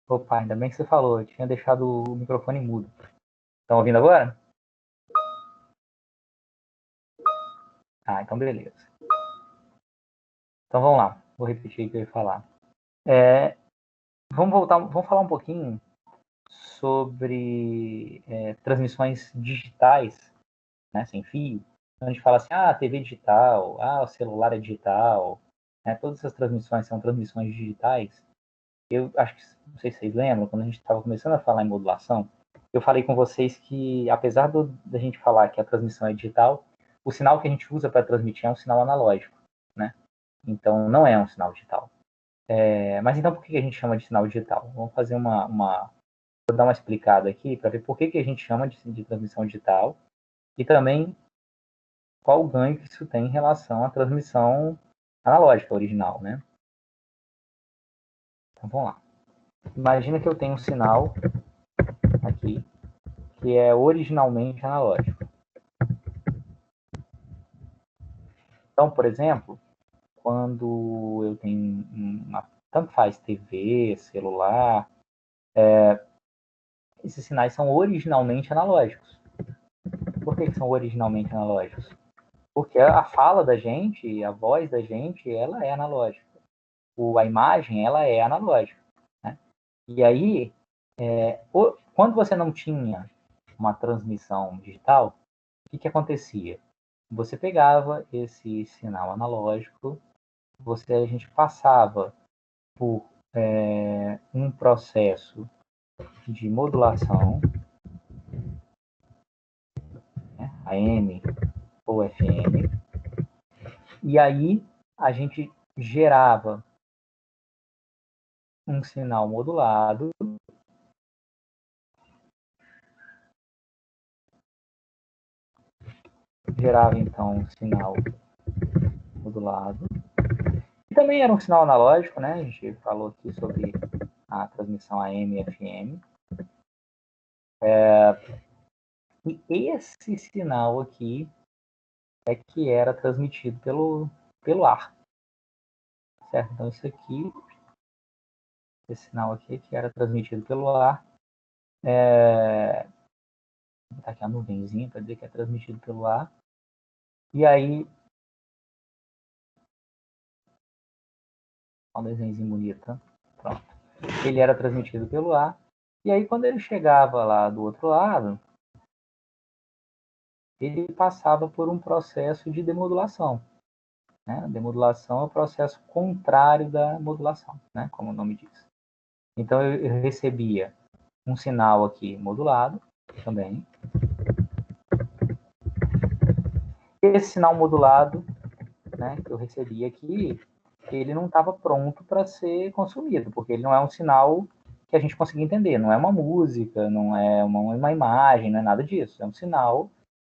Opa, ainda bem que você falou. Eu tinha deixado o microfone mudo. Estão ouvindo agora? Ah, então beleza. Então vamos lá. Vou repetir o que eu ia falar. Vamos falar um pouquinho sobre transmissões digitais, né, sem fio. A gente fala assim, a TV digital, o celular é digital, né, todas essas transmissões são transmissões digitais. Eu acho que, não sei se vocês lembram, quando a gente estava começando a falar em modulação, eu falei com vocês que, apesar da gente falar que a transmissão é digital, o sinal que a gente usa para transmitir é um sinal analógico, né? Então, não é um sinal digital. Mas então, por que a gente chama de sinal digital? Vamos fazer vou dar uma explicada aqui para ver por que a gente chama de transmissão digital e também qual o ganho que isso tem em relação à transmissão analógica original, né? Então, vamos lá. Imagina que eu tenho um sinal aqui que é originalmente analógico. Então, por exemplo, quando eu tenho tanto faz TV, celular, esses sinais são originalmente analógicos. Por que são originalmente analógicos? Porque a fala da gente, a voz da gente, ela é analógica. A imagem, ela é analógica. Né? E aí, quando você não tinha uma transmissão digital, o que acontecia? Você pegava esse sinal analógico, a gente passava por um processo de modulação, né, AM ou FM, e aí a gente gerava um sinal modulado, gerava então um sinal modulado, e também era um sinal analógico, né? A gente falou aqui sobre a transmissão AM e FM. E esse sinal aqui é que era transmitido pelo ar, certo? Então isso aqui, esse sinal aqui que era transmitido pelo ar, tá aqui a nuvenzinha para dizer que é transmitido pelo ar. E aí, um desenhozinho bonito, tá? Pronto. Ele era transmitido pelo ar. E aí, quando ele chegava lá do outro lado, ele passava por um processo de demodulação. Né? A demodulação é o processo contrário da modulação, né? Como o nome diz. Então, eu recebia um sinal aqui modulado também. Esse sinal modulado, né, que eu recebi aqui, ele não estava pronto para ser consumido, porque ele não é um sinal que a gente consiga entender, não é uma música, não é uma imagem, não é nada disso, é um sinal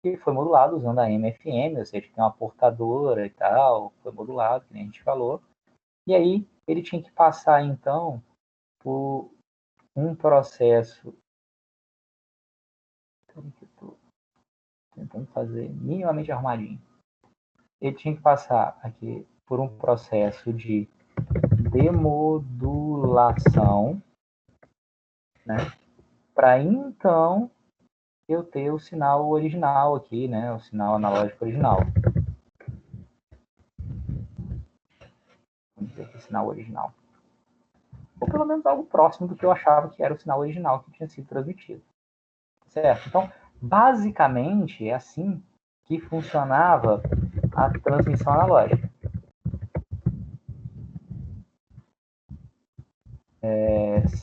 que foi modulado usando a MFM, ou seja, tem uma portadora e tal, foi modulado, que nem a gente falou, e aí ele tinha que passar, então, por um processo, tentando fazer minimamente arrumadinho, ele tinha que passar aqui por um processo de demodulação, né? Para então eu ter o sinal original aqui, né? O sinal analógico original. Vamos dizer que é o sinal original. Ou pelo menos algo próximo do que eu achava que era o sinal original que tinha sido transmitido. Certo? Então, basicamente, é assim que funcionava a transmissão analógica.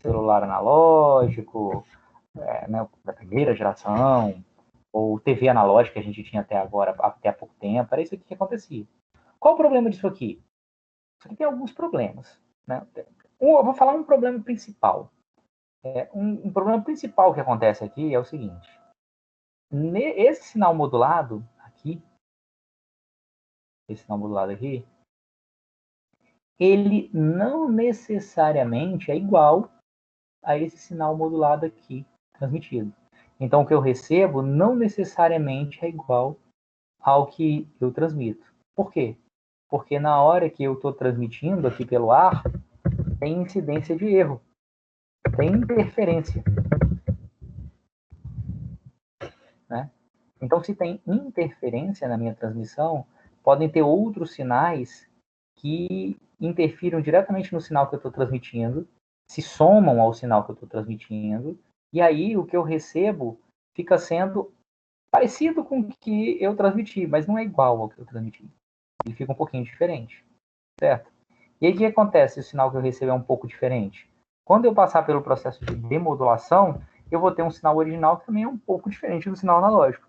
Celular analógico, né, da primeira geração, ou TV analógica que a gente tinha até agora, até há pouco tempo, era isso aqui que acontecia. Qual o problema disso aqui? Isso aqui tem alguns problemas. Né? Eu vou falar um problema principal. Um problema principal que acontece aqui é o seguinte. Esse sinal modulado aqui, ele não necessariamente é igual a esse sinal modulado aqui transmitido. Então, o que eu recebo não necessariamente é igual ao que eu transmito. Por quê? Porque na hora que eu estou transmitindo aqui pelo ar, tem incidência de erro. tem interferência, né? Então, se tem interferência na minha transmissão, podem ter outros sinais que interfiram diretamente no sinal que eu estou transmitindo, se somam ao sinal que eu estou transmitindo, e aí o que eu recebo fica sendo parecido com o que eu transmiti, mas não é igual ao que eu transmiti. Ele fica um pouquinho diferente, certo? E aí o que acontece se o sinal que eu recebo é um pouco diferente? Quando eu passar pelo processo de demodulação, eu vou ter um sinal original que também é um pouco diferente do sinal analógico.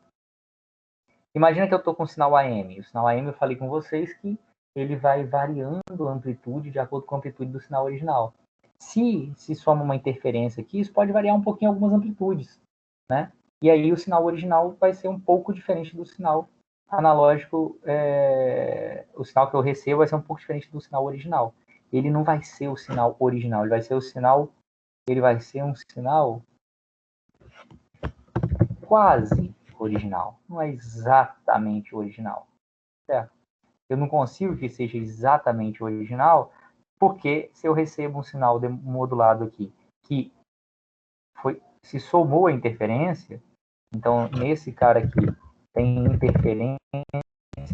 Imagina que eu estou com o sinal AM. O sinal AM eu falei com vocês que ele vai variando a amplitude de acordo com a amplitude do sinal original. Se soma uma interferência aqui, isso pode variar um pouquinho algumas amplitudes, né? E aí o sinal original vai ser um pouco diferente do sinal analógico. O sinal que eu recebo vai ser um pouco diferente do sinal original. Ele não vai ser o sinal original, ele vai ser um sinal quase original, não é exatamente original, certo? Eu não consigo que seja exatamente original, porque se eu recebo um sinal modulado aqui que se somou a interferência, então nesse cara aqui tem interferência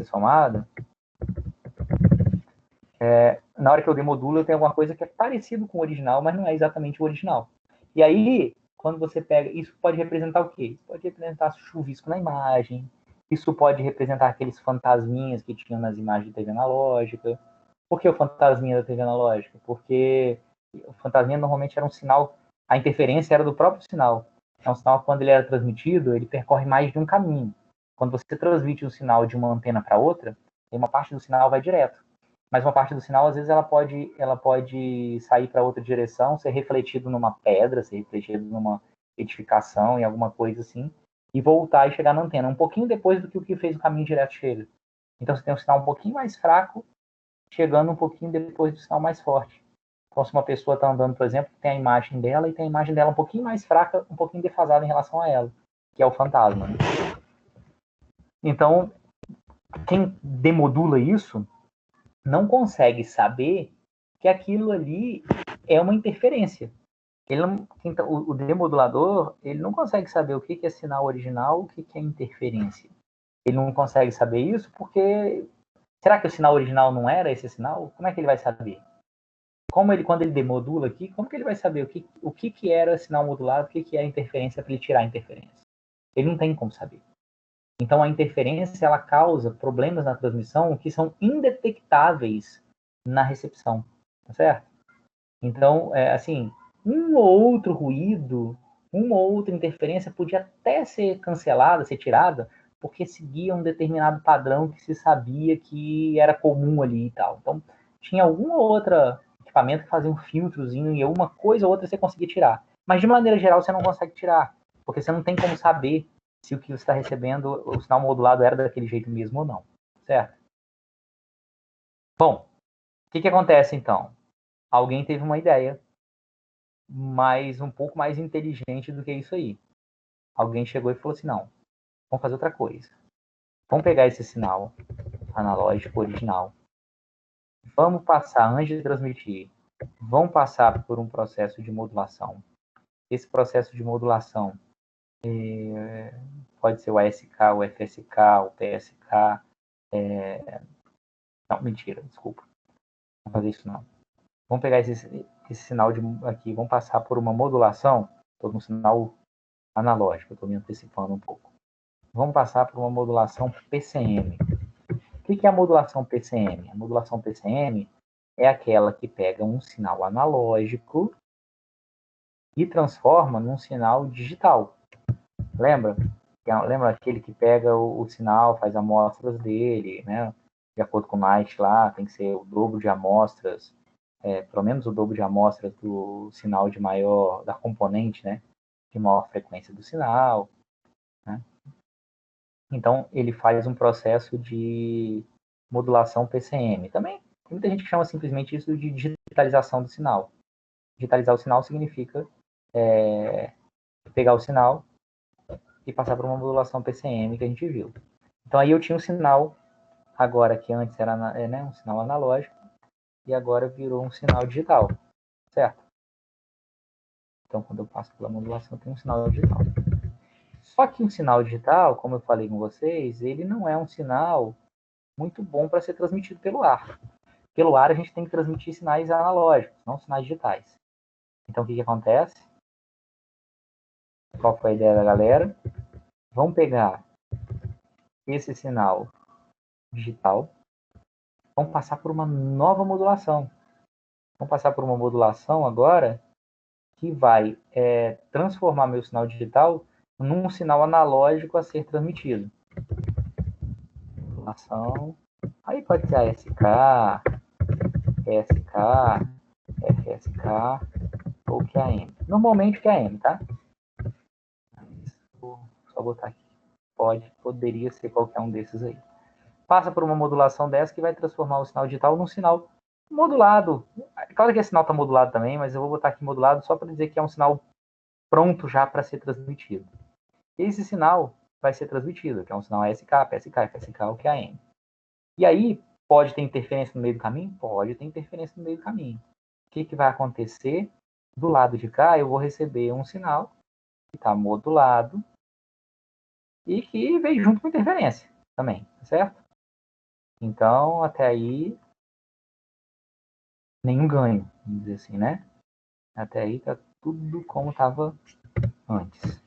somada, na hora que eu demodulo eu tenho alguma coisa que é parecido com o original, mas não é exatamente o original. E aí, quando você pega, isso pode representar o quê? Isso pode representar chuvisco na imagem, isso pode representar aqueles fantasminhas que tinham nas imagens de TV analógica. Por que o fantasminha da TV analógica? Porque o fantasminha normalmente era um sinal, a interferência era do próprio sinal. É um sinal que, quando ele era transmitido, ele percorre mais de um caminho. Quando você transmite um sinal de uma antena para outra, uma parte do sinal vai direto. Mas uma parte do sinal, às vezes, ela pode sair para outra direção, ser refletido numa pedra, ser refletido numa edificação, em alguma coisa assim, e voltar e chegar na antena, um pouquinho depois do que o que fez o caminho direto chega. Então você tem um sinal um pouquinho mais fraco, chegando um pouquinho depois do sinal mais forte. Então, se uma pessoa está andando, por exemplo, tem a imagem dela e tem a imagem dela um pouquinho mais fraca, um pouquinho defasada em relação a ela, que é o fantasma. Né? Então, quem demodula isso não consegue saber que aquilo ali é uma interferência. Ele não, então, o demodulador ele não consegue saber o que é sinal original, o que é interferência. Ele não consegue saber isso porque será que o sinal original não era esse sinal? Como é que ele vai saber? Quando ele demodula aqui, como que ele vai saber o que era sinal modulado, o que é interferência para ele tirar a interferência? Ele não tem como saber. Então a interferência ela causa problemas na transmissão que são indetectáveis na recepção, tá certo? Então, assim, um ou outro ruído, uma ou outra interferência podia até ser cancelada, ser tirada, porque seguia um determinado padrão que se sabia que era comum ali e tal. Então, tinha alguma outra equipamento que fazia um filtrozinho e uma coisa ou outra você conseguia tirar. Mas, de maneira geral, você não consegue tirar, porque você não tem como saber se o que você está recebendo, o sinal modulado era daquele jeito mesmo ou não, certo? Bom, o que acontece então? Alguém teve uma ideia mas um pouco mais inteligente do que isso aí. Alguém chegou e falou assim: não, vamos fazer outra coisa. Vamos pegar esse sinal analógico original, vamos passar, antes de transmitir, vamos passar por um processo de modulação. Esse processo de modulação pode ser o ASK, o FSK, o PSK. Não, mentira, desculpa. Não vou fazer isso não. Vamos pegar esse sinal aqui, vamos passar por uma modulação, por um sinal analógico, estou me antecipando um pouco. Vamos passar por uma modulação PCM. O que é a modulação PCM? A modulação PCM é aquela que pega um sinal analógico e transforma num sinal digital. Lembra? Lembra aquele que pega o sinal, faz amostras dele, né? De acordo com o Knight lá, tem que ser o dobro de amostras, pelo menos o dobro de amostras do sinal de maior, da componente, né? De maior frequência do sinal, né? Então, ele faz um processo de modulação PCM. Também tem muita gente que chama simplesmente isso de digitalização do sinal. Digitalizar o sinal significa pegar o sinal e passar por uma modulação PCM que a gente viu. Então, aí eu tinha um sinal, agora que antes era um sinal analógico, e agora virou um sinal digital, certo? Então, quando eu passo pela modulação, eu tenho um sinal digital. Só que um sinal digital, como eu falei com vocês, ele não é um sinal muito bom para ser transmitido pelo ar. Pelo ar, a gente tem que transmitir sinais analógicos, não sinais digitais. Então, o que acontece? Qual foi a ideia da galera? Vamos pegar esse sinal digital, vamos passar por uma nova modulação. Vamos passar por uma modulação agora que vai transformar meu sinal digital num sinal analógico a ser transmitido. Modulação. Aí pode ser ASK, ESK, FSK ou QAM. Normalmente QAM, tá? Vou só botar aqui. Poderia ser qualquer um desses aí. Passa por uma modulação dessa que vai transformar o sinal digital num sinal modulado. Claro que esse sinal está modulado também, mas eu vou botar aqui modulado só para dizer que é um sinal pronto já para ser transmitido. Esse sinal vai ser transmitido, que é um sinal ASK, PSK, FSK ou QAM. E aí, pode ter interferência no meio do caminho? Pode ter interferência no meio do caminho. O que vai acontecer? Do lado de cá, eu vou receber um sinal que está modulado e que veio junto com interferência também, certo? Então, até aí, nenhum ganho, vamos dizer assim, né? Até aí tá tudo como estava antes.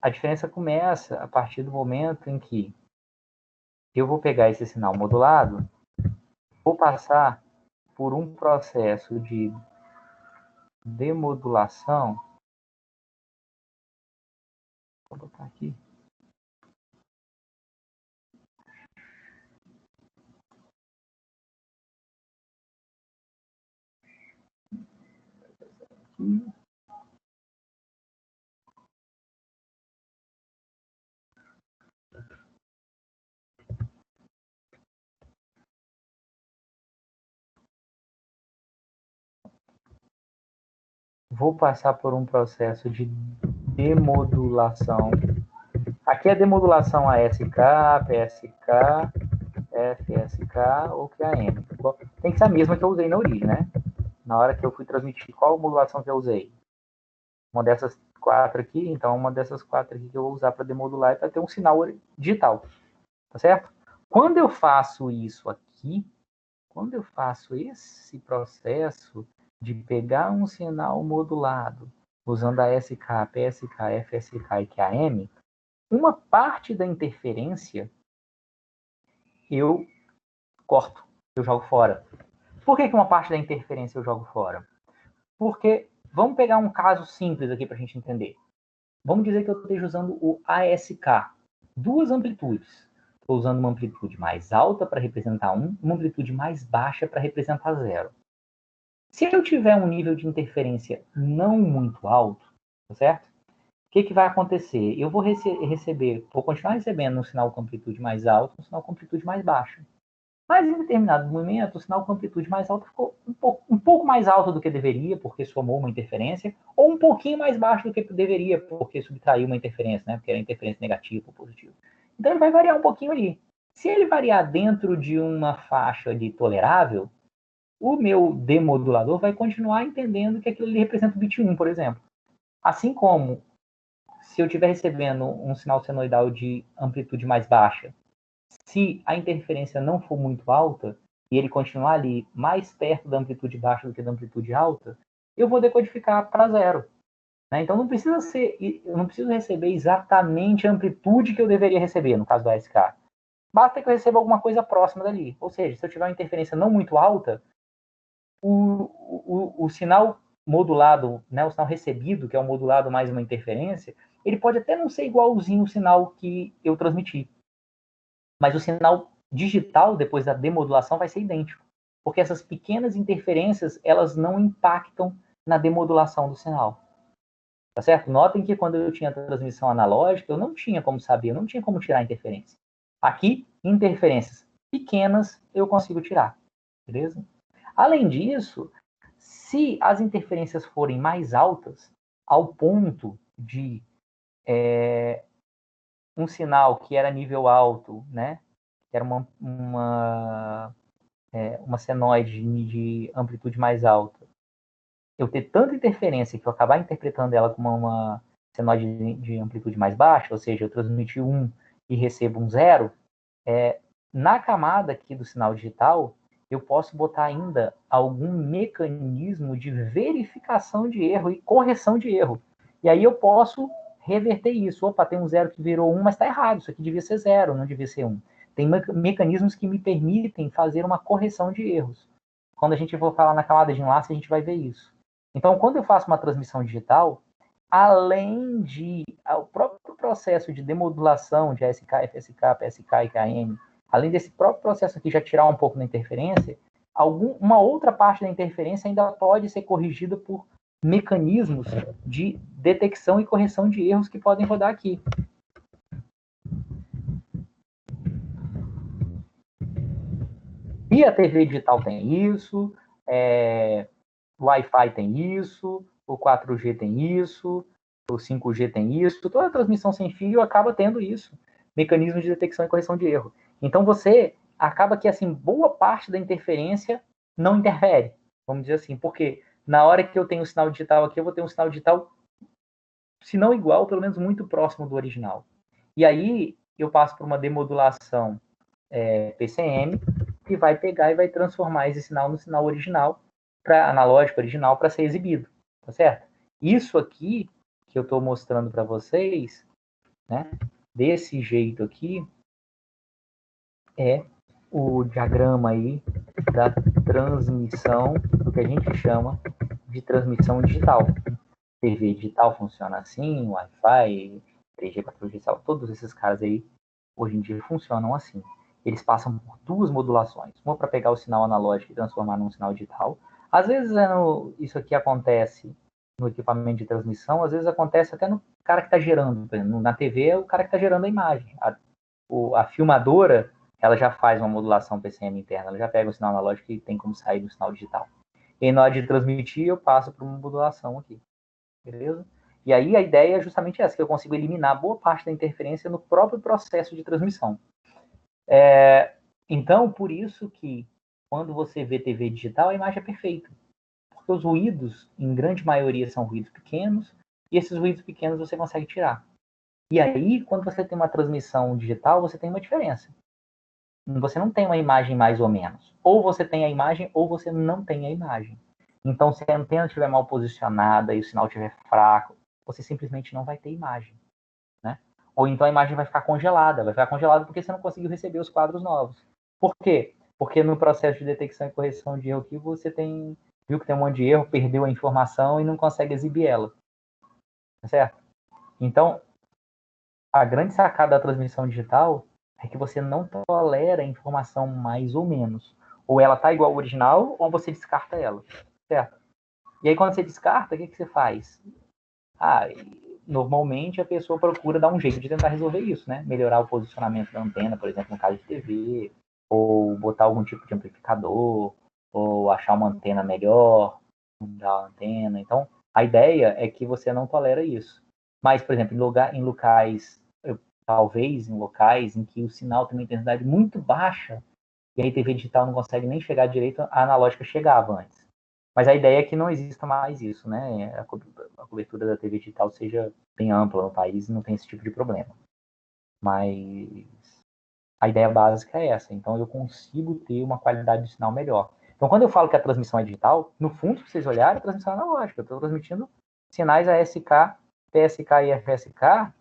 A diferença começa a partir do momento em que eu vou pegar esse sinal modulado, vou passar por um processo de demodulação. Vou botar aqui. Vou passar por um processo de demodulação. Aqui é demodulação ASK, PSK, FSK ou QAM. Tem que ser a mesma que eu usei na origem, né? Na hora que eu fui transmitir, qual modulação que eu usei? Uma dessas 4 aqui, então uma dessas 4 aqui que eu vou usar para demodular é para ter um sinal digital, tá certo? Quando eu faço isso aqui, quando eu faço esse processo de pegar um sinal modulado, usando a SK, PSK, FSK e QAM, uma parte da interferência eu corto, eu jogo fora. Por que uma parte da interferência eu jogo fora? Porque, vamos pegar um caso simples aqui para a gente entender. Vamos dizer que eu esteja usando o ASK, duas amplitudes. Estou usando uma amplitude mais alta para representar 1, uma amplitude mais baixa para representar 0. Se eu tiver um nível de interferência não muito alto, certo? O que vai acontecer? Eu vou vou continuar recebendo um sinal com amplitude mais alta, um sinal com amplitude mais baixa. Mas em determinado momento, o sinal com amplitude mais alta ficou um pouco mais alto do que deveria, porque somou uma interferência, ou um pouquinho mais baixo do que deveria, porque subtraiu uma interferência, né? Porque era interferência negativa ou positiva. Então ele vai variar um pouquinho ali. Se ele variar dentro de uma faixa de tolerável, o meu demodulador vai continuar entendendo que aquilo ali representa o bit 1, por exemplo. Assim como, se eu estiver recebendo um sinal senoidal de amplitude mais baixa, se a interferência não for muito alta, e ele continuar ali mais perto da amplitude baixa do que da amplitude alta, eu vou decodificar para 0. Né? Então não precisa ser, eu não preciso receber exatamente a amplitude que eu deveria receber, no caso do ASK. Basta que eu receba alguma coisa próxima dali. Ou seja, se eu tiver uma interferência não muito alta, o sinal modulado, né, o sinal recebido, que é o modulado mais uma interferência, ele pode até não ser igualzinho o sinal que eu transmiti. Mas o sinal digital, depois da demodulação, vai ser idêntico. Porque essas pequenas interferências, elas não impactam na demodulação do sinal. Tá certo? Notem que quando eu tinha a transmissão analógica, eu não tinha como saber, eu não tinha como tirar a interferência. Aqui, interferências pequenas eu consigo tirar. Beleza? Além disso, se as interferências forem mais altas, ao ponto de um sinal que era nível alto, né, que era uma senoide de amplitude mais alta, eu ter tanta interferência que eu acabar interpretando ela como uma senoide de amplitude mais baixa, ou seja, eu transmiti 1 e recebo um 0, na camada aqui do sinal digital, eu posso botar ainda algum mecanismo de verificação de erro e correção de erro. E aí eu posso reverter isso. Opa, tem um 0 que virou 1, mas está errado. Isso aqui devia ser 0, não devia ser 1. Tem mecanismos que me permitem fazer uma correção de erros. Quando a gente for falar na camada de enlace, a gente vai ver isso. Então, quando eu faço uma transmissão digital, além de o próprio processo de demodulação de ASK, FSK, PSK e KM, além desse próprio processo aqui já tirar um pouco da interferência, uma outra parte da interferência ainda pode ser corrigida por mecanismos de detecção e correção de erros que podem rodar aqui. E a TV digital tem isso, o Wi-Fi tem isso, o 4G tem isso, o 5G tem isso, toda transmissão sem fio acaba tendo isso, mecanismos de detecção e correção de erro. Então você acaba que assim boa parte da interferência não interfere, vamos dizer assim, porque na hora que eu tenho o sinal digital aqui, eu vou ter um sinal digital, se não igual, pelo menos muito próximo do original. E aí eu passo por uma demodulação PCM, que vai pegar e vai transformar esse sinal no sinal original, analógico original, para ser exibido, tá certo? Isso aqui que eu estou mostrando para vocês, né, desse jeito aqui, é o diagrama aí da transmissão, do que a gente chama de transmissão digital. TV digital funciona assim, Wi-Fi, 3G, 4G, todos esses caras aí, hoje em dia funcionam assim. Eles passam por duas modulações. Uma para pegar o sinal analógico e transformar num sinal digital. Às vezes isso aqui acontece no equipamento de transmissão, às vezes acontece até no cara que está gerando. Por exemplo, na TV é o cara que está gerando a imagem. A filmadora, ela já faz uma modulação PCM interna, ela já pega o sinal analógico e tem como sair do sinal digital. E na hora de transmitir, eu passo por uma modulação aqui. Beleza? E aí a ideia é justamente essa, que eu consigo eliminar boa parte da interferência no próprio processo de transmissão. Então, por isso que quando você vê TV digital, a imagem é perfeita. Porque os ruídos, em grande maioria, são ruídos pequenos, e esses ruídos pequenos você consegue tirar. E aí, quando você tem uma transmissão digital, você tem uma diferença. Você não tem uma imagem mais ou menos. Ou você tem a imagem, ou você não tem a imagem. Então, se a antena estiver mal posicionada e o sinal estiver fraco, você simplesmente não vai ter imagem, né? Ou então a imagem vai ficar congelada porque você não conseguiu receber os quadros novos. Por quê? Porque no processo de detecção e correção de erro aqui, você viu que tem um monte de erro, perdeu a informação e não consegue exibir ela. Tá certo? Então, a grande sacada da transmissão digital é que você não tolera a informação mais ou menos. Ou ela tá igual ao original, ou você descarta ela. Certo? E aí, quando você descarta, o que você faz? Normalmente a pessoa procura dar um jeito de tentar resolver isso, né? Melhorar o posicionamento da antena, por exemplo, no caso de TV, ou botar algum tipo de amplificador, ou achar uma antena melhor, mudar a antena. Então, a ideia é que você não tolera isso. Mas, por exemplo, em locais, talvez em locais em que o sinal tem uma intensidade muito baixa, e aí a TV digital não consegue nem chegar direito, a analógica chegava antes. Mas a ideia é que não exista mais isso, né? A cobertura da TV digital seja bem ampla no país e não tem esse tipo de problema. Mas a ideia básica é essa. Então eu consigo ter uma qualidade de sinal melhor. Então quando eu falo que a transmissão é digital, no fundo, se vocês olharem, a transmissão é analógica. Eu estou transmitindo sinais ASK, PSK e FSK,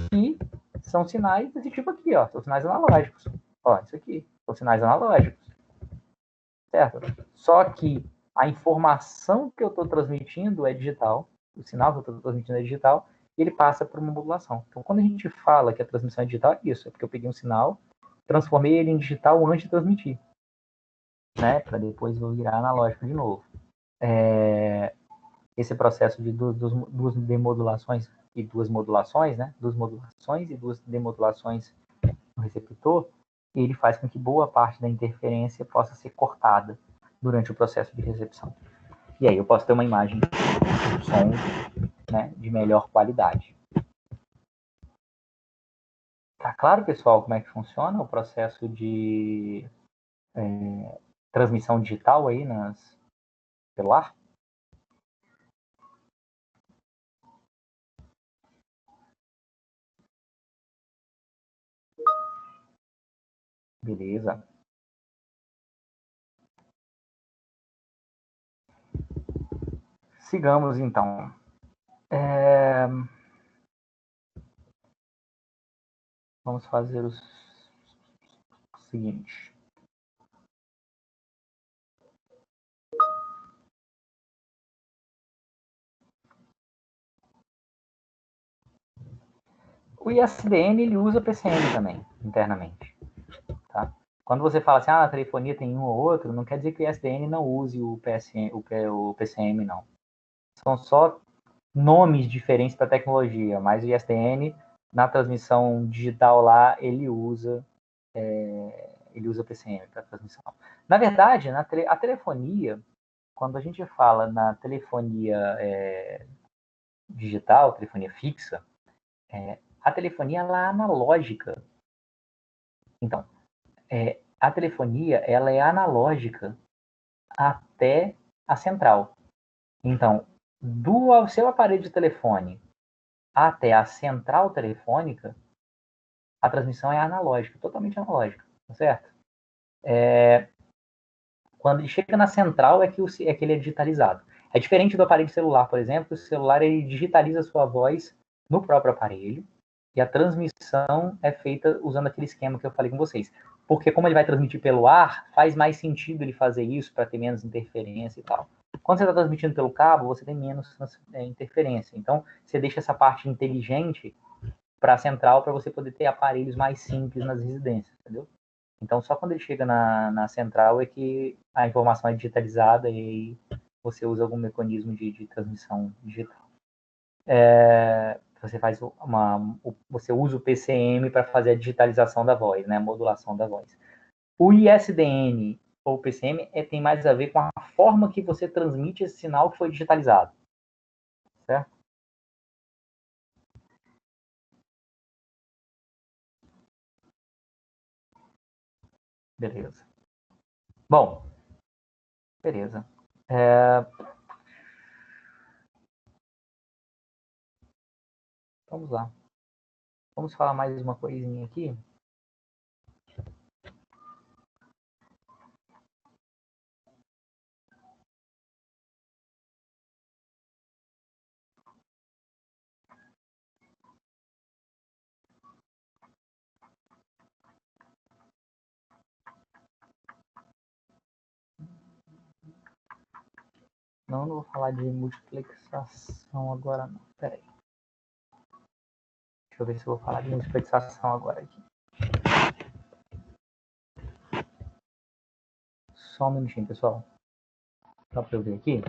que são sinais desse tipo aqui, ó. São sinais analógicos. Ó, isso aqui. São sinais analógicos. Certo? Só que a informação que eu estou transmitindo é digital, o sinal que eu estou transmitindo é digital, e ele passa por uma modulação. Então, quando a gente fala que a transmissão é digital, é isso, é porque eu peguei um sinal, transformei ele em digital antes de transmitir, né, para depois eu virar analógico de novo. Esse processo de duas demodulações e duas modulações, né, duas modulações e duas demodulações no receptor, ele faz com que boa parte da interferência possa ser cortada durante o processo de recepção. E aí eu posso ter uma imagem, um som, né, de melhor qualidade. Tá claro, pessoal, como é que funciona o processo de transmissão digital aí nas celular? Beleza. Sigamos, então. Vamos fazer o seguinte. O ISDN, ele usa PCM também, internamente. Tá? Quando você fala assim, a telefonia tem um ou outro, não quer dizer que o ISDN não use o PCM, não. São só nomes diferentes para tecnologia, mas o ISDN, na transmissão digital lá, ele usa PCM para transmissão. Na verdade, a telefonia, quando a gente fala na telefonia digital, telefonia fixa, a telefonia ela é analógica. Então, a telefonia ela é analógica até a central. Então, do seu aparelho de telefone até a central telefônica, a transmissão é analógica, totalmente analógica, tá certo? Quando ele chega na central é que ele é digitalizado. É diferente do aparelho celular, por exemplo. O celular ele digitaliza a sua voz no próprio aparelho e a transmissão é feita usando aquele esquema que eu falei com vocês. Porque como ele vai transmitir pelo ar, faz mais sentido ele fazer isso para ter menos interferência e tal. Quando você está transmitindo pelo cabo, você tem menos interferência. Então, você deixa essa parte inteligente para a central para você poder ter aparelhos mais simples nas residências, entendeu? Então, só quando ele chega na central é que a informação é digitalizada e aí você usa algum mecanismo de transmissão digital. Você usa o PCM para fazer a digitalização da voz, né, a modulação da voz. O ISDN ou PCM tem mais a ver com a forma que você transmite esse sinal que foi digitalizado, certo? Beleza. Bom, beleza. Vamos lá. Vamos falar mais uma coisinha aqui. Não vou falar de multiplexação agora, não. Peraí. Deixa eu ver se eu vou falar de multiplexação agora aqui. Só um minutinho, pessoal. Só para eu ver aqui.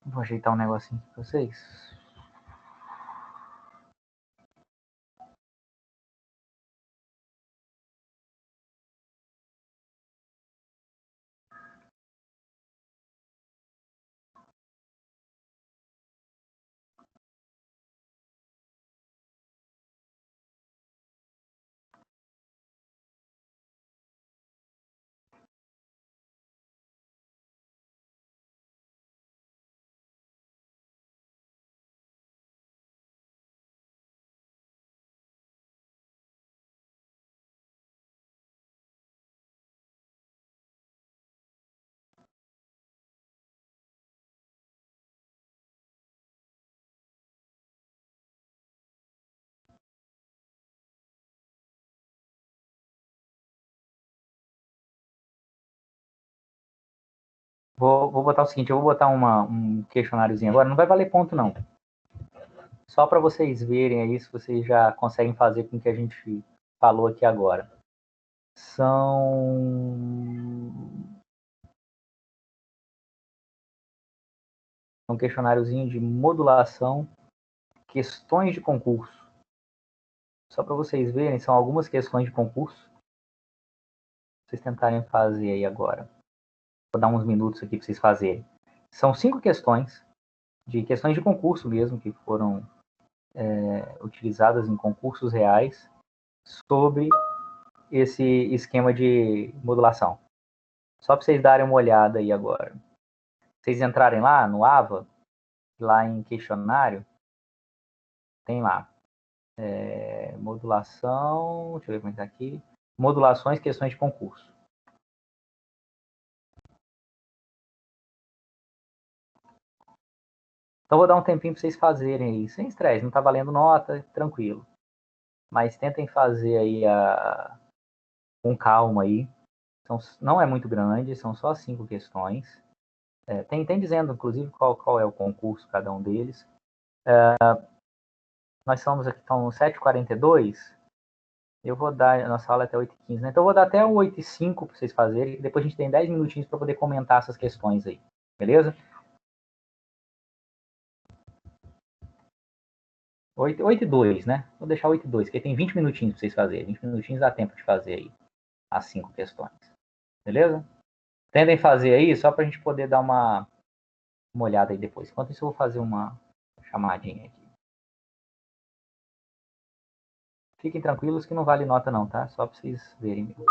Vou ajeitar um negocinho aqui para vocês. Vou botar o seguinte, eu vou botar um questionáriozinho agora. Não vai valer ponto, não. Só para vocês verem aí se vocês já conseguem fazer com o que a gente falou aqui agora. são um questionáriozinho de modulação, questões de concurso. Só para vocês verem, são algumas questões de concurso. Vocês tentarem fazer aí agora. Vou dar uns minutos aqui para vocês fazerem. São 5 questões de concurso mesmo, que foram utilizadas em concursos reais sobre esse esquema de modulação. Só para vocês darem uma olhada aí agora. Vocês entrarem lá no AVA, lá em questionário, tem lá modulação, deixa eu ver como está aqui, modulações, questões de concurso. Então vou dar um tempinho para vocês fazerem aí, sem estresse, não está valendo nota, tranquilo. Mas tentem fazer aí com calma aí. Não é muito grande, são só 5 questões. Tem dizendo, inclusive, qual é o concurso, cada um deles. Nós somos aqui, estão 7h42. Eu vou dar a nossa aula até 8h15, né? Então eu vou dar até o 8h05 para vocês fazerem. Depois a gente tem 10 minutinhos para poder comentar essas questões aí. Beleza? 8h02, né? Vou deixar 8h02, porque tem 20 minutinhos para vocês fazerem. 20 minutinhos dá tempo de fazer aí as 5 questões. Beleza? Tentem fazer aí, só para a gente poder dar uma olhada aí depois. Enquanto isso, eu vou fazer uma chamadinha aqui. Fiquem tranquilos que não vale nota não, tá? Só para vocês verem mesmo.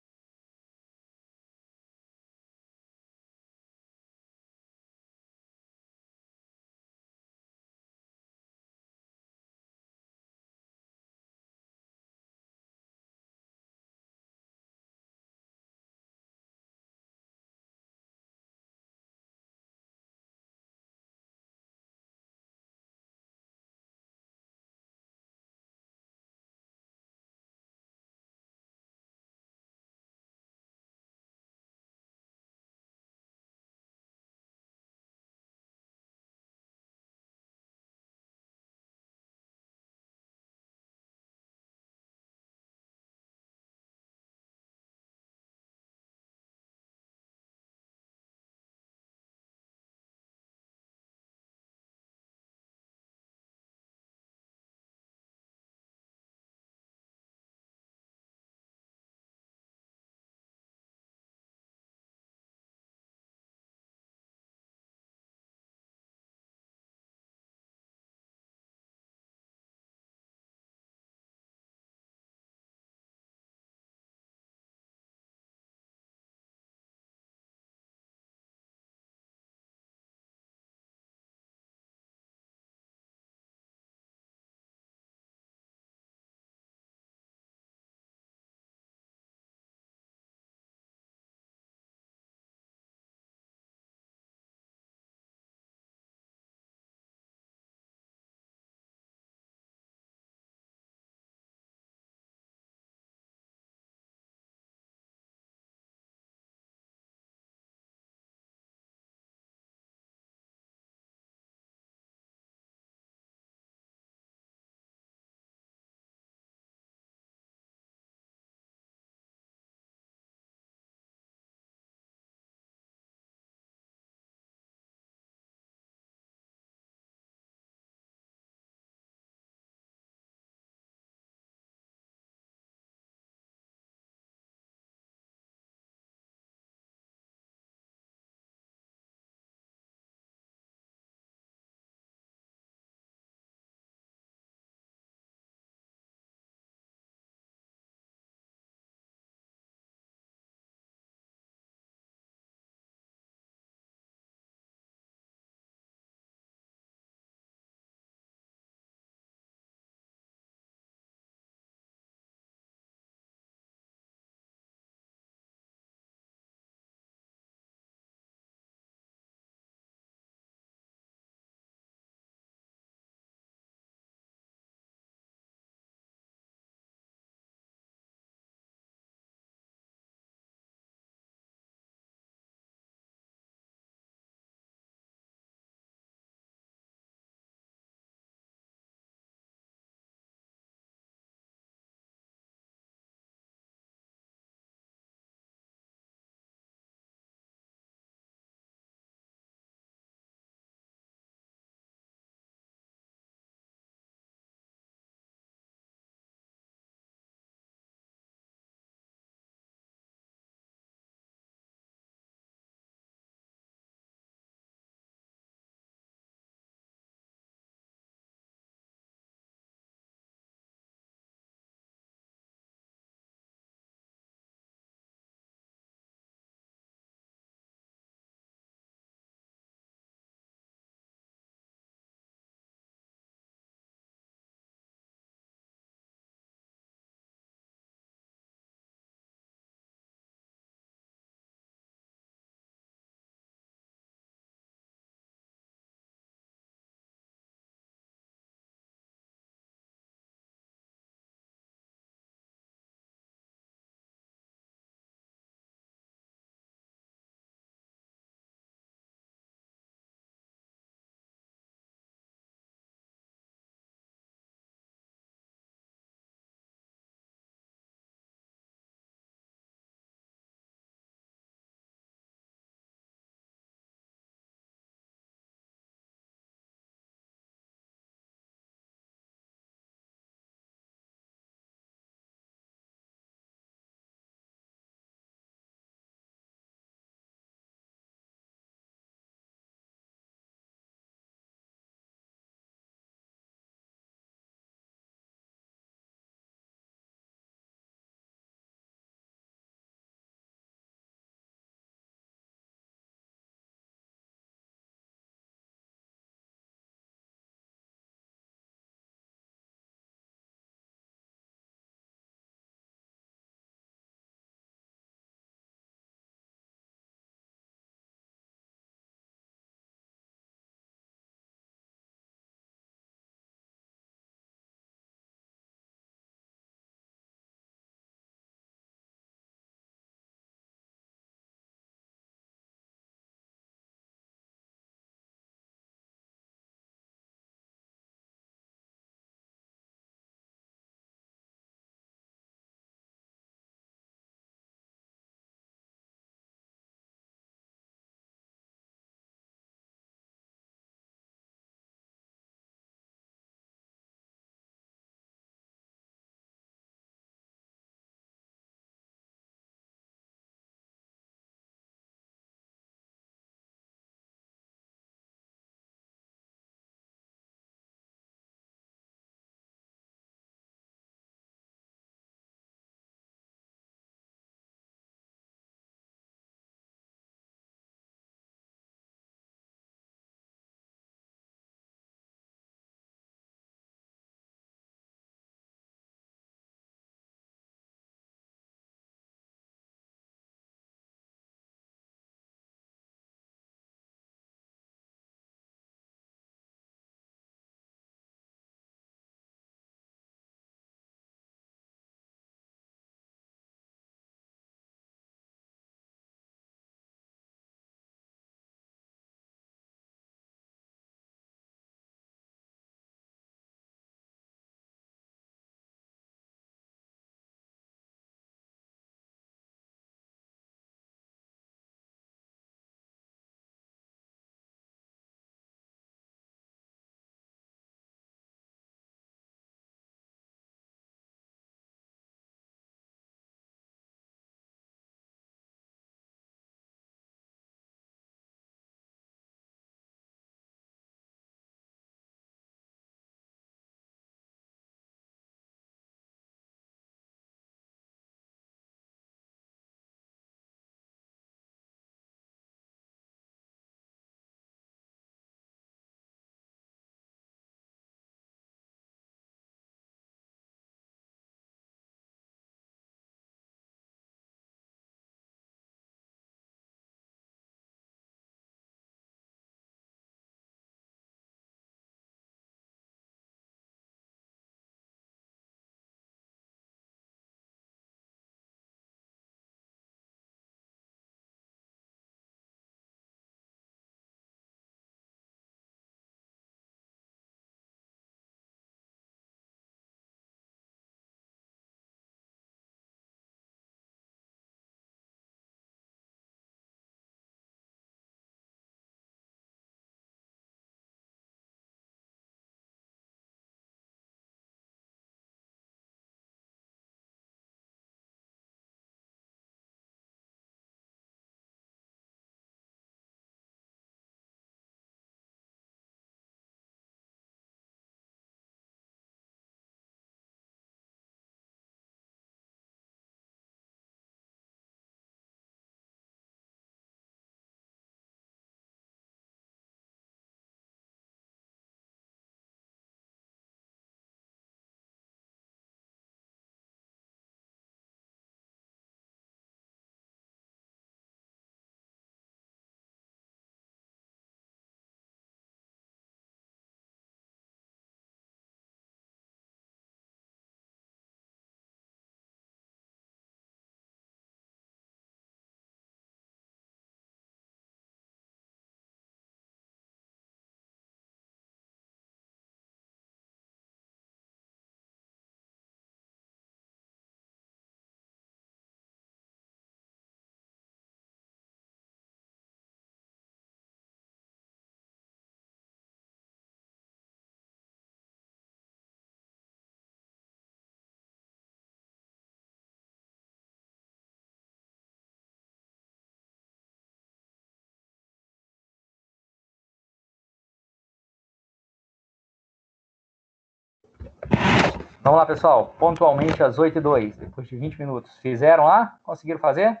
Vamos lá, pessoal. Pontualmente às 8h02, depois de 20 minutos. Fizeram lá? Conseguiram fazer?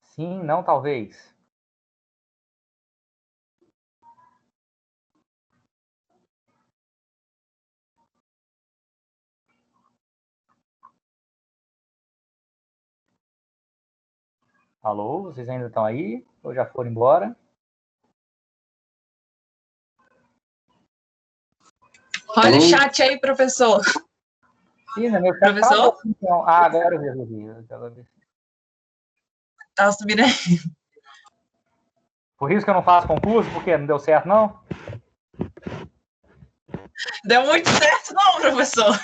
Sim, não, talvez. Alô, vocês ainda estão aí? Ou já foram embora? Olha Alô? O chat aí, professor. Sim, meu chat professor? Tá então. Ah, agora eu resolvi. Tá subindo aí. Por isso que eu não faço concurso, porque não deu certo, não? Deu muito certo, não, professor.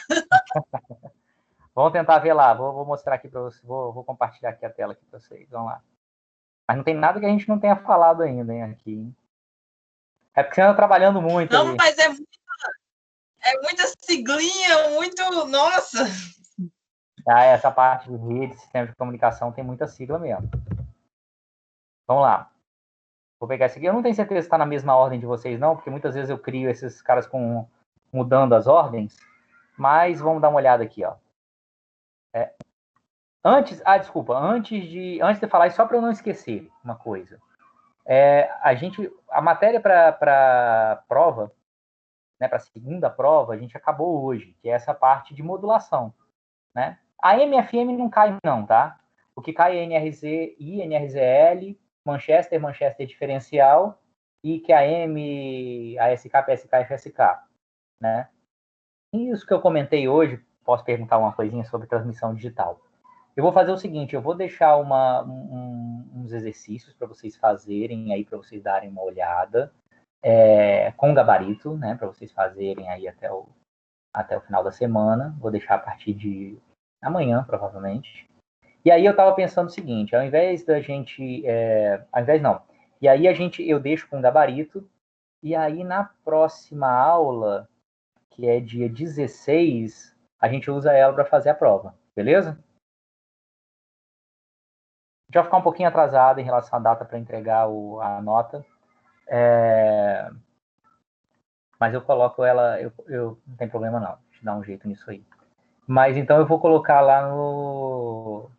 Vamos tentar ver lá. Vou mostrar aqui para vocês. Vou compartilhar aqui a tela aqui para vocês. Vamos lá. Mas não tem nada que a gente não tenha falado ainda, hein, aqui. É porque você anda trabalhando muito. Não, ali. Mas é muita siglinha, muito... Nossa! Ah, essa parte de rede, sistema de comunicação, tem muita sigla mesmo. Vamos lá. Vou pegar esse aqui. Eu não tenho certeza se está na mesma ordem de vocês, não, porque muitas vezes eu crio esses caras mudando as ordens. Mas vamos dar uma olhada aqui, ó. Desculpa, antes de falar isso, só para eu não esquecer uma coisa. A matéria para prova, né, para a segunda prova, a gente acabou hoje, que é essa parte de modulação, né? A MFM não cai não, tá? O que cai é NRZ e NRZL, Manchester diferencial e QAM, ASK, PSK, FSK, né? Isso que eu comentei hoje, posso perguntar uma coisinha sobre transmissão digital. Eu vou fazer o seguinte, eu vou deixar uns exercícios para vocês fazerem aí, para vocês darem uma olhada, com gabarito, né, para vocês fazerem aí até o final da semana. Vou deixar a partir de amanhã, provavelmente. E aí eu estava pensando o seguinte, ao invés da gente... ao invés não. E aí eu deixo com gabarito, e aí na próxima aula, que é dia 16, a gente usa ela para fazer a prova, beleza? A gente vai ficar um pouquinho atrasado em relação à data para entregar a nota, mas eu coloco ela, eu não tem problema não, deixa eu dar um jeito nisso aí. Mas então eu vou colocar lá no...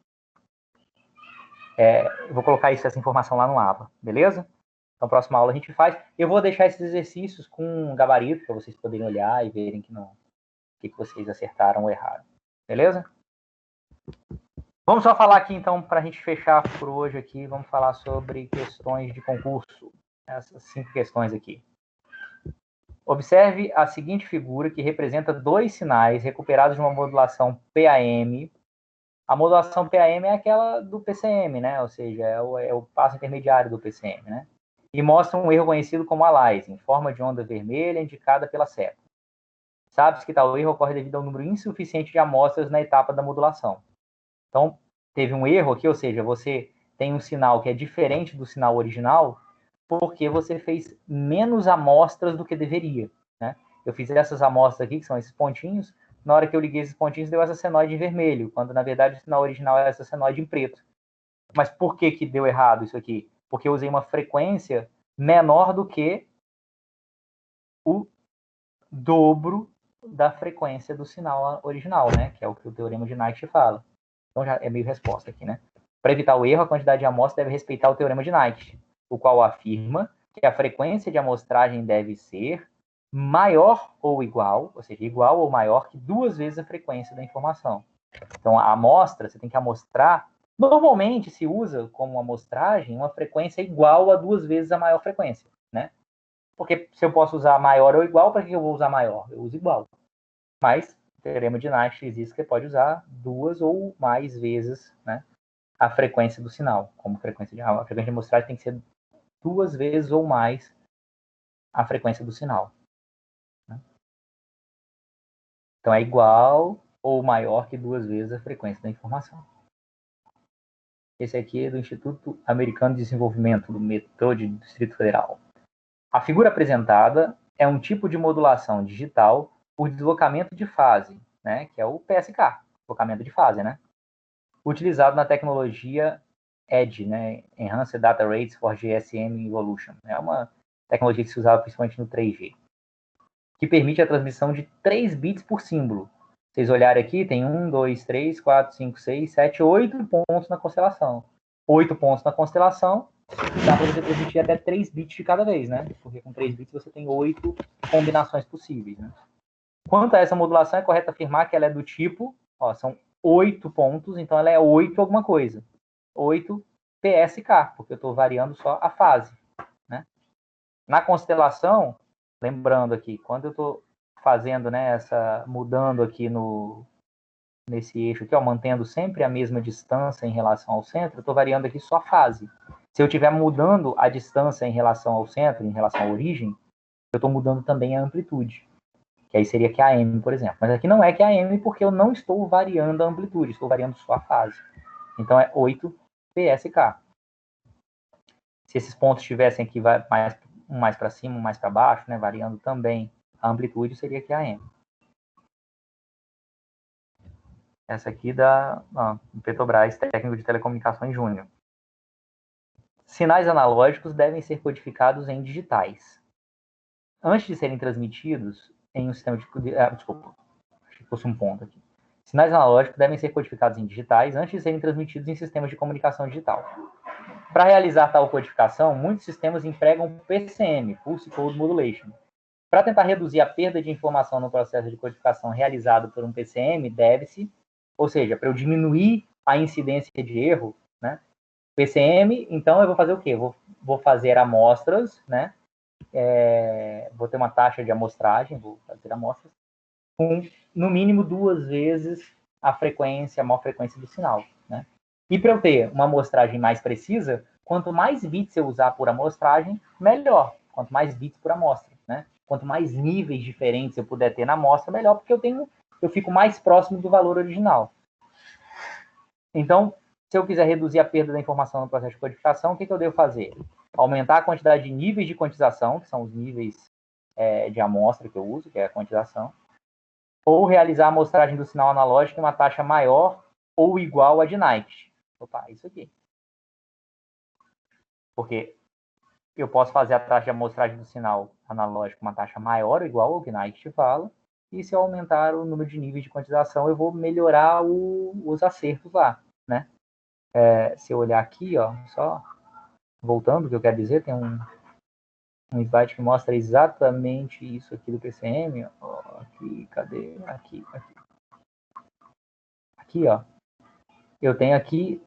eu vou colocar essa informação lá no AVA, beleza? Então, próxima aula a gente faz. Eu vou deixar esses exercícios com gabarito para vocês poderem olhar e verem que vocês acertaram ou erraram. Beleza? Vamos só falar aqui, então, para a gente fechar por hoje aqui, vamos falar sobre questões de concurso. Essas 5 questões aqui. Observe a seguinte figura que representa 2 sinais recuperados de uma modulação PAM. A modulação PAM é aquela do PCM, né? Ou seja, é o passo intermediário do PCM, né? E mostra um erro conhecido como aliasing, forma de onda vermelha indicada pela seta. Sabe-se que tal erro ocorre devido ao número insuficiente de amostras na etapa da modulação. Então, teve um erro aqui, ou seja, você tem um sinal que é diferente do sinal original porque você fez menos amostras do que deveria, né? Eu fiz essas amostras aqui, que são esses pontinhos, na hora que eu liguei esses pontinhos, deu essa senoide em vermelho, quando, na verdade, o sinal original era essa senoide em preto. Mas por que deu errado isso aqui? Porque eu usei uma frequência menor do que o dobro da frequência do sinal original, né? Que é o que o teorema de Knight fala. Então já é meio resposta aqui, né? Para evitar o erro, a quantidade de amostras deve respeitar o teorema de Knight, o qual afirma que a frequência de amostragem deve ser maior ou igual, ou seja, igual ou maior que 2 vezes a frequência da informação. Então, a amostra, você tem que amostrar. Normalmente se usa como amostragem uma frequência igual a 2 vezes a maior frequência, né? Porque se eu posso usar maior ou igual, para que eu vou usar maior? Eu uso igual. Mas o teorema de Knight diz que você pode usar 2 ou mais vezes, né, a frequência do sinal. Como a frequência de amostragem tem que ser 2 vezes ou mais a frequência do sinal. Né? Então é igual ou maior que 2 vezes a frequência da informação. Esse aqui é do Instituto Americano de Desenvolvimento, do metrô de Distrito Federal. A figura apresentada é um tipo de modulação digital por deslocamento de fase, né, que é o PSK, deslocamento de fase, né? utilizado na tecnologia EDGE, né? Enhanced Data Rates for GSM Evolution. É uma tecnologia que se usava principalmente no 3G, que permite a transmissão de 3 bits por símbolo. Vocês olharem aqui, tem 1, 2, 3, 4, 5, 6, 7, 8 pontos na constelação. 8 pontos na constelação, dá para você transmitir até 3 bits de cada vez, né? Porque com 3 bits você tem 8 combinações possíveis, né? Quanto a essa modulação, é correto afirmar que ela é do tipo, ó, são 8 pontos, então ela é 8 alguma coisa. 8 PSK, porque eu estou variando só a fase, né? Na constelação, lembrando aqui, quando eu estou fazendo, né, mudando aqui nesse eixo aqui, ó, mantendo sempre a mesma distância em relação ao centro, eu estou variando aqui só a fase. Se eu estiver mudando a distância em relação ao centro, em relação à origem, eu estou mudando também a amplitude, que aí seria QAM, por exemplo. Mas aqui não é QAM porque eu não estou variando a amplitude, estou variando só a fase. Então é 8 PSK. Se esses pontos estivessem aqui um mais para cima, um mais para baixo, né, variando também a amplitude, seria QAM. Essa aqui da Petrobras, técnico de telecomunicações júnior. Sinais analógicos devem ser codificados em digitais. Antes de serem transmitidos em um sistema de... desculpa, acho que fosse um ponto aqui. Sinais analógicos devem ser codificados em digitais antes de serem transmitidos em sistemas de comunicação digital. Para realizar tal codificação, muitos sistemas empregam PCM, Pulse Code Modulation. Para tentar reduzir a perda de informação no processo de codificação realizado por um PCM, deve-se, ou seja, para eu diminuir a incidência de erro, né? PCM, então eu vou fazer o quê? Vou fazer amostras, né? Vou ter uma taxa de amostragem, vou fazer amostras com, no mínimo, 2 vezes a maior frequência do sinal, né? E para eu ter uma amostragem mais precisa, quanto mais bits eu usar por amostragem, melhor. Quanto mais bits por amostra, né? Quanto mais níveis diferentes eu puder ter na amostra, melhor, porque eu fico mais próximo do valor original. Então, se eu quiser reduzir a perda da informação no processo de codificação, o que eu devo fazer? Aumentar a quantidade de níveis de quantização, que são os níveis de amostra que eu uso, que é a quantização, ou realizar a amostragem do sinal analógico em uma taxa maior ou igual a de Nyquist. Opa, isso aqui. Porque eu posso fazer a taxa de amostragem do sinal analógico uma taxa maior ou igual ao que Nyquist fala, e se eu aumentar o número de níveis de quantização, eu vou melhorar os acertos lá, né? Se eu olhar aqui, ó, só voltando, o que eu quero dizer, tem um slide que mostra exatamente isso aqui do PCM, ó, aqui, cadê? Aqui. Aqui, ó. Eu tenho aqui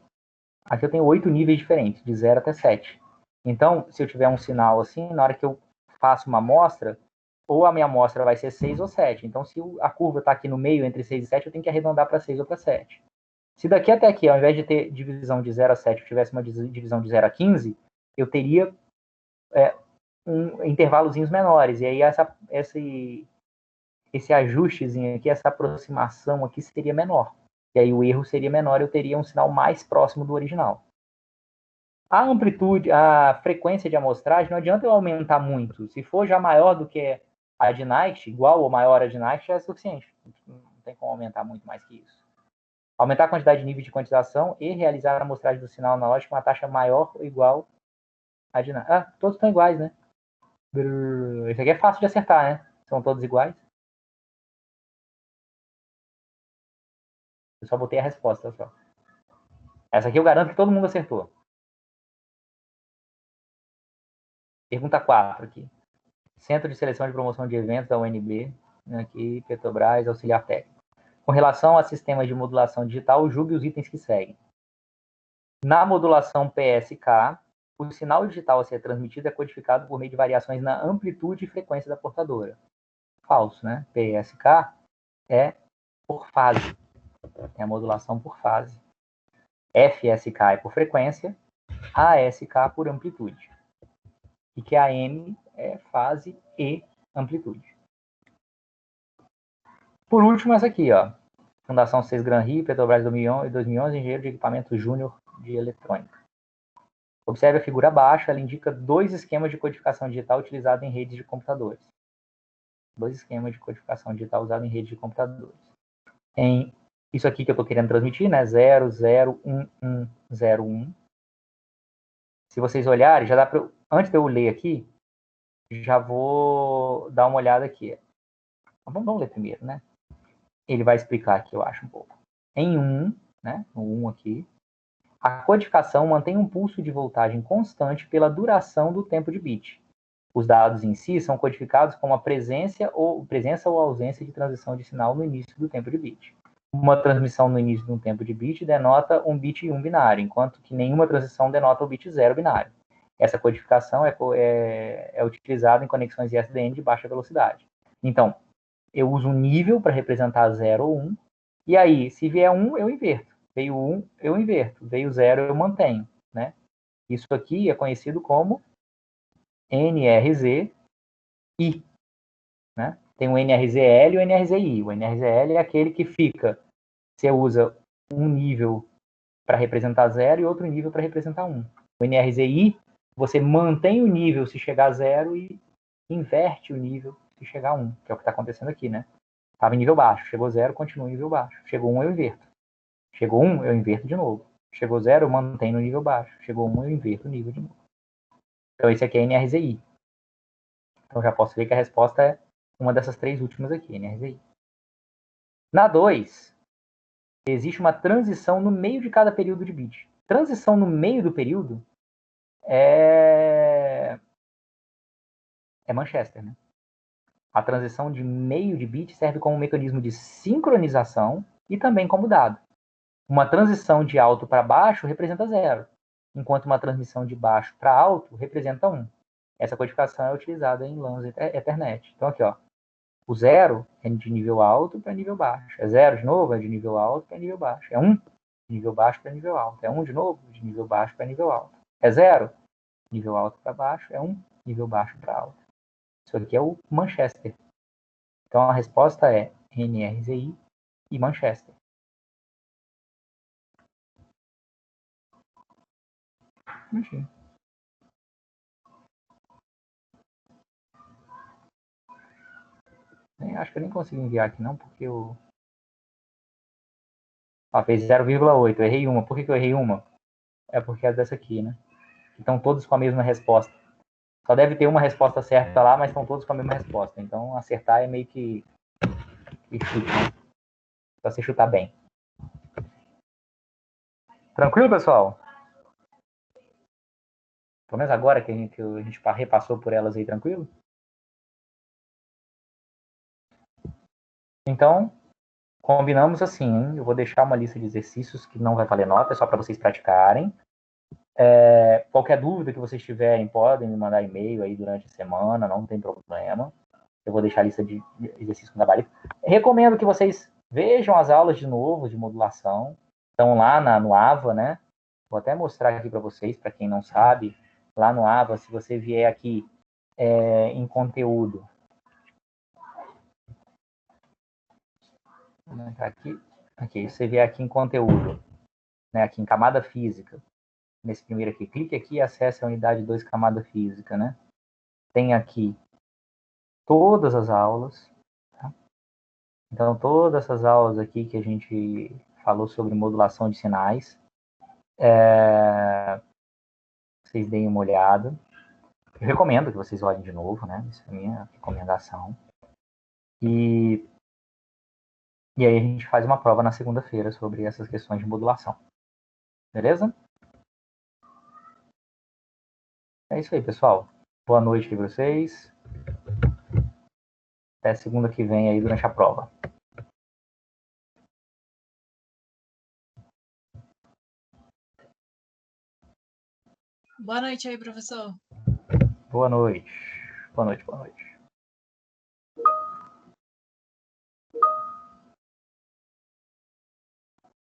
eu tenho 8 níveis diferentes, de 0 até 7. Então, se eu tiver um sinal assim, na hora que eu faço uma amostra, ou a minha amostra vai ser 6 ou 7. Então, se a curva está aqui no meio, entre 6 e 7, eu tenho que arredondar para 6 ou para 7. Se daqui até aqui, ao invés de ter divisão de 0 a 7, eu tivesse uma divisão de 0 a 15, eu teria intervalozinhos menores. E aí esse ajustezinho aqui, essa aproximação aqui seria menor. E aí o erro seria menor, eu teria um sinal mais próximo do original. A amplitude, a frequência de amostragem, não adianta eu aumentar muito. Se for já maior do que a de Nyquist, igual ou maior a de Nyquist, já é suficiente. Não tem como aumentar muito mais que isso. Aumentar a quantidade de níveis de quantização e realizar a amostragem do sinal analógico com uma taxa maior ou igual a de Nyquist. Todos estão iguais, né? Isso aqui é fácil de acertar, né? São todos iguais. Eu só botei a resposta, só. Essa aqui eu garanto que todo mundo acertou. Pergunta 4 aqui. Centro de Seleção de Promoção de Eventos da UNB, aqui, Petrobras, auxiliar técnico. Com relação a sistemas de modulação digital, julgue os itens que seguem. Na modulação PSK, o sinal digital a ser transmitido é codificado por meio de variações na amplitude e frequência da portadora. Falso, né? PSK é por fase. É a modulação por fase. FSK é por frequência, ASK por amplitude. E que a M é fase e amplitude. Por último, essa aqui, ó. Fundação 6 Gran Rio, Petrobras 2011, engenheiro de equipamento júnior de eletrônica. Observe a figura abaixo, ela indica 2 esquemas de codificação digital utilizados em redes de computadores. 2 esquemas de codificação digital usados em redes de computadores. Em Isso aqui que eu estou querendo transmitir, né? 0, 0, 1, 1, 0, 1. Se vocês olharem, já dá para... Antes de eu ler aqui, já vou dar uma olhada aqui. Vamos ler primeiro, né? Ele vai explicar aqui, eu acho, um pouco. Em 1, né? No 1 aqui, a codificação mantém um pulso de voltagem constante pela duração do tempo de bit. Os dados em si são codificados como a presença ou ausência de transição de sinal no início do tempo de bit. Uma transmissão no início de um tempo de bit denota um bit 1 binário, enquanto que nenhuma transição denota o bit 0 binário. Essa codificação é utilizada em conexões ISDN de baixa velocidade. Então, eu uso um nível para representar 0 ou 1, e aí, se vier 1, eu inverto. Veio 1, eu inverto. Veio 0, eu mantenho. Né? Isso aqui é conhecido como NRZ-I. Né? Tem o NRZL e o NRZI. O NRZL é aquele que fica, você usa um nível para representar 0 e outro nível para representar 1. O NRZI, você mantém o nível se chegar a 0 e inverte o nível se chegar a 1, que é o que está acontecendo aqui, né? Estava em nível baixo, chegou 0, continua em nível baixo. Chegou 1, eu inverto. Chegou 1, eu inverto de novo. Chegou 0, eu mantenho no nível baixo. Chegou 1, eu inverto o nível de novo. Então, esse aqui é NRZI. Então, já posso ver que a resposta é uma dessas três últimas aqui, NRZI. Na 2, existe uma transição no meio de cada período de bit. Transição no meio do período é Manchester, né? A transição de meio de bit serve como um mecanismo de sincronização e também como dado. Uma transição de alto para baixo representa 0, enquanto uma transmissão de baixo para alto representa 1. Essa codificação é utilizada em LANs Ethernet. Então, aqui, ó, o 0 é de nível alto para nível baixo. É 0 de novo, é de nível alto para nível baixo. É 1, de nível baixo para nível alto. É 1 de novo, de nível baixo para nível alto. É 0, nível alto para baixo. É 1, nível baixo para alto. Isso aqui é o Manchester. Então, a resposta é NRZI e Manchester. Enfim. Acho que eu nem consigo enviar aqui não, porque eu... fez 0,8, eu errei uma. Por que eu errei uma? É porque é dessa aqui, né? Estão todos com a mesma resposta. Só deve ter uma resposta certa lá, mas estão todos com a mesma resposta. Então, acertar é meio que chute, né? Só você chutar bem. Tranquilo, pessoal? Pelo menos agora que a gente repassou por elas aí, tranquilo? Então, combinamos assim, hein? Eu vou deixar uma lista de exercícios que não vai valer nota, é só para vocês praticarem. Qualquer dúvida que vocês tiverem, podem me mandar e-mail aí durante a semana, não tem problema. Eu vou deixar a lista de exercícios com gabarito. Recomendo que vocês vejam as aulas de novo, de modulação. Estão lá no AVA, né? Vou até mostrar aqui para vocês, para quem não sabe. Lá no AVA, se você vier aqui em conteúdo. Aqui, você vier aqui em conteúdo, né? Aqui em camada física. Nesse primeiro aqui, clique aqui e acesse a unidade 2, camada física, né? Tem aqui todas as aulas, tá? Então, todas essas aulas aqui que a gente falou sobre modulação de sinais, vocês deem uma olhada. Eu recomendo que vocês olhem de novo, né? Isso é a minha recomendação. E aí a gente faz uma prova na segunda-feira sobre essas questões de modulação. Beleza? É isso aí, pessoal. Boa noite para vocês. Até segunda que vem aí durante a prova. Boa noite aí, professor. Boa noite. Boa noite, boa noite.